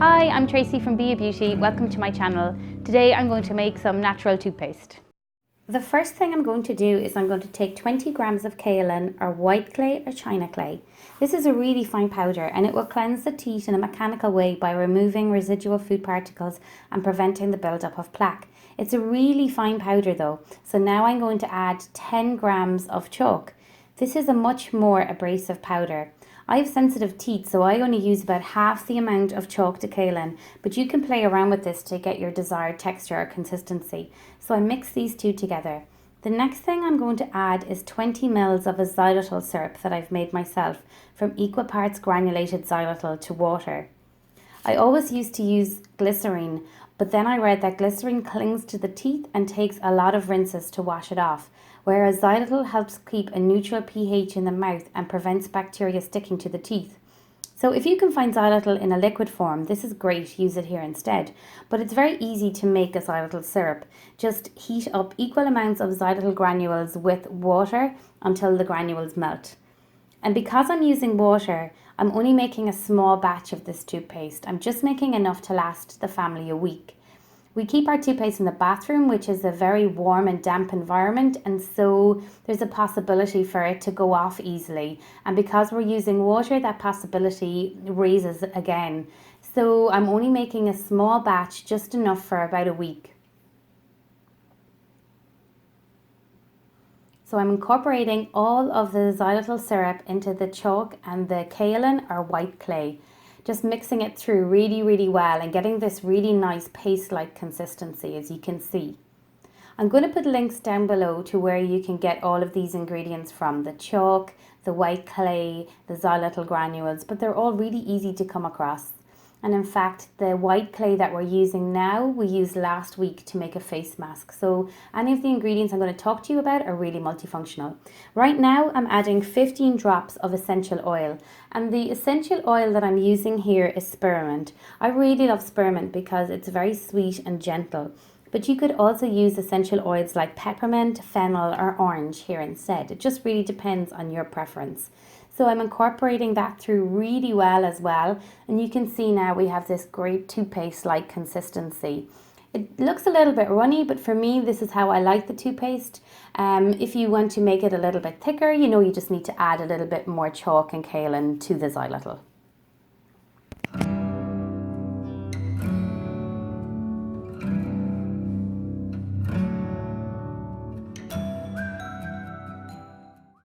Hi, I'm Tracy from Be a Beauty. Welcome to my channel. Today I'm going to make some natural toothpaste. The first thing I'm going to do is I'm going to take 20 grams of kaolin, or white clay or china clay. This is a really fine powder and it will cleanse the teeth in a mechanical way by removing residual food particles and preventing the buildup of plaque. It's a really fine powder though, so now I'm going to add 10 grams of chalk. This is a much more abrasive powder. I have sensitive teeth, so I only use about half the amount of chalk to kaolin, but you can play around with this to get your desired texture or consistency. So I mix these two together. The next thing I'm going to add is 20 ml of a xylitol syrup that I've made myself from equal parts granulated xylitol to water. I always used to use glycerine, but then I read that glycerine clings to the teeth and takes a lot of rinses to wash it off, whereas xylitol helps keep a neutral pH in the mouth and prevents bacteria sticking to the teeth. So if you can find xylitol in a liquid form, this is great, use it here instead. But it's very easy to make a xylitol syrup. Just heat up equal amounts of xylitol granules with water until the granules melt. And because I'm using water, I'm only making a small batch of this toothpaste. I'm just making enough to last the family a week. We keep our toothpaste in the bathroom, which is a very warm and damp environment, and so there's a possibility for it to go off easily. And because we're using water, that possibility raises again. So I'm only making a small batch, just enough for about a week. So I'm incorporating all of the xylitol syrup into the chalk and the kaolin, or white clay. Just mixing it through really well and getting this really nice paste-like consistency, as you can see. I'm going to put links down below to where you can get all of these ingredients from: the chalk, the white clay, the xylitol granules, but they're all really easy to come across. And in fact, the white clay that we're using now, we used last week to make a face mask. So any of the ingredients I'm going to talk to you about are really multifunctional. Right now, I'm adding 15 drops of essential oil. And the essential oil that I'm using here is spearmint. I really love spearmint because it's very sweet and gentle. But you could also use essential oils like peppermint, fennel, or orange here instead. It just really depends on your preference. So I'm incorporating that through really well as well. And you can see now we have this great toothpaste-like consistency. It looks a little bit runny, but for me, this is how I like the toothpaste. If you want to make it a little bit thicker, you just need to add a little bit more chalk and kaolin to the xylitol.